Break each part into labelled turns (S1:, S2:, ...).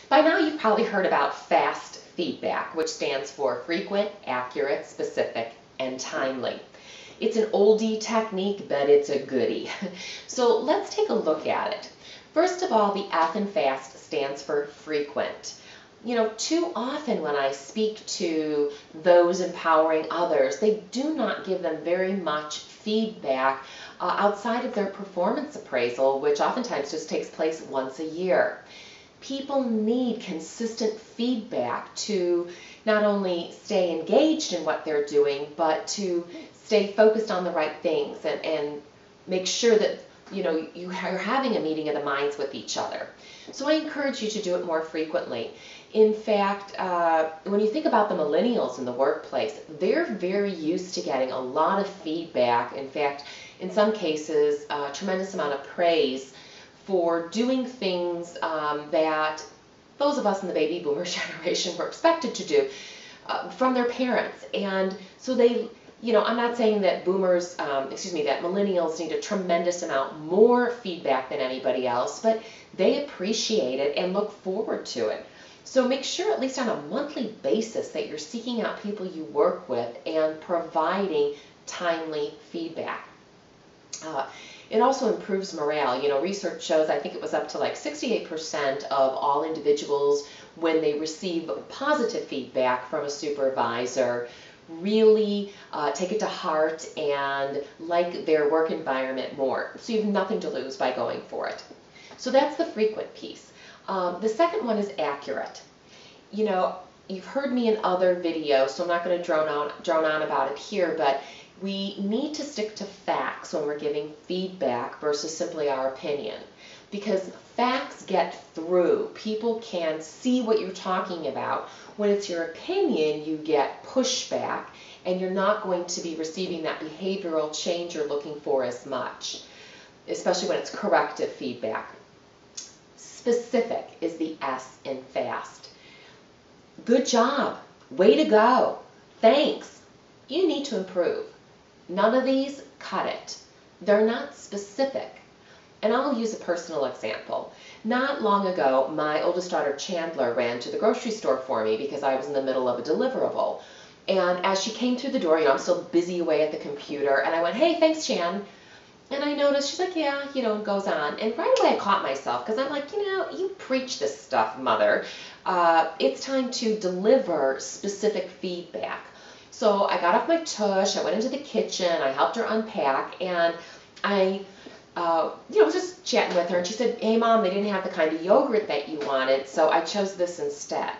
S1: By now you've probably heard about FAST feedback, which stands for frequent, accurate, specific, and timely. It's an oldie technique, but it's a goodie. So let's take a look at it. First of all, the F in FAST stands for frequent. Too often when I speak to those empowering others, they do not give them very much feedback outside of their performance appraisal, which oftentimes just takes place once a year. People need consistent feedback to not only stay engaged in what they're doing, but to stay focused on the right things and make sure that you're having a meeting of the minds with each other. So I encourage you to do it more frequently. In fact, when you think about the millennials in the workplace, they're very used to getting a lot of feedback. In fact, in some cases, a tremendous amount of praise for doing things that those of us in the baby boomer generation were expected to do from their parents. And so they, I'm not saying that that millennials need a tremendous amount more feedback than anybody else, but they appreciate it and look forward to it. So make sure, at least on a monthly basis, that you're seeking out people you work with and providing timely feedback. It also improves morale. Research shows, I think it was up to like 68% of all individuals, when they receive positive feedback from a supervisor, really take it to heart and like their work environment more. So you have nothing to lose by going for it. So that's the frequent piece. The second one is accurate. You've heard me in other videos, so I'm not going to drone on about it here, but we need to stick to facts when we're giving feedback versus simply our opinion, because facts get through. People can see what you're talking about. When it's your opinion, you get pushback, and you're not going to be receiving that behavioral change you're looking for as much, especially when it's corrective feedback. Specific is the S in FAST. Good job. Way to go. Thanks. You need to improve. None of these cut it. They're not specific. And I'll use a personal example. Not long ago, my oldest daughter Chandler ran to the grocery store for me because I was in the middle of a deliverable. And as she came through the door, I'm still busy away at the computer, and I went, "Hey, thanks, Chan." And I noticed, she's like, "Yeah," and goes on. And right away I caught myself, because I'm like, you preach this stuff, Mother. It's time to deliver specific feedback. So I got off my tush, I went into the kitchen, I helped her unpack, and I was just chatting with her, and she said, "Hey, Mom, they didn't have the kind of yogurt that you wanted, so I chose this instead."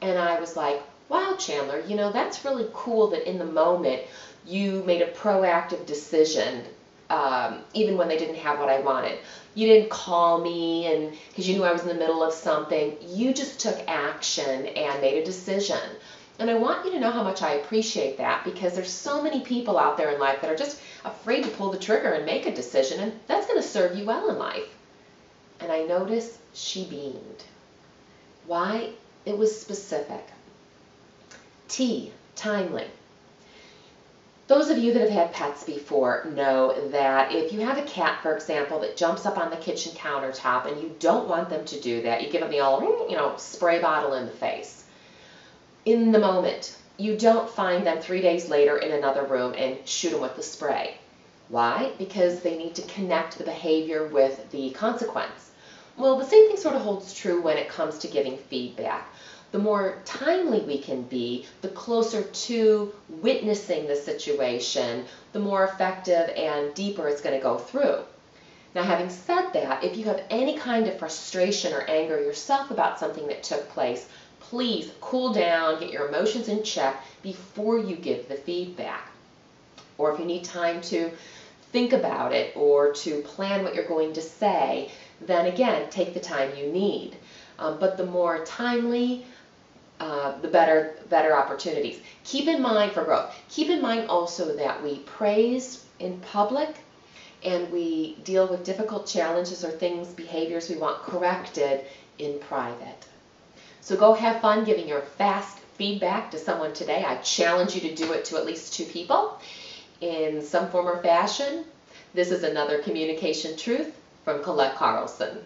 S1: And I was like, "Wow, Chandler, that's really cool that in the moment you made a proactive decision, even when they didn't have what I wanted. You didn't call me and because you knew I was in the middle of something. You just took action and made a decision." And I want you to know how much I appreciate that, because there's so many people out there in life that are just afraid to pull the trigger and make a decision, and that's going to serve you well in life. And I noticed she beamed. Why? It was specific. T, timely. Those of you that have had pets before know that if you have a cat, for example, that jumps up on the kitchen countertop and you don't want them to do that, you give them the old, spray bottle in the face. In the moment, you don't find them 3 days later in another room and shoot them with the spray. Why? Because they need to connect the behavior with the consequence. Well, the same thing sort of holds true when it comes to giving feedback. The more timely we can be, the closer to witnessing the situation, the more effective and deeper it's going to go through. Now, having said that, if you have any kind of frustration or anger yourself about something that took place, please cool down, get your emotions in check before you give the feedback. Or if you need time to think about it or to plan what you're going to say, then again, take the time you need. But the more timely, the better opportunities. Keep in mind for growth. Keep in mind also that we praise in public and we deal with difficult challenges or behaviors we want corrected in private. So go have fun giving your FAST feedback to someone today. I challenge you to do it to at least 2 people in some form or fashion. This is another communication truth from Colette Carlson.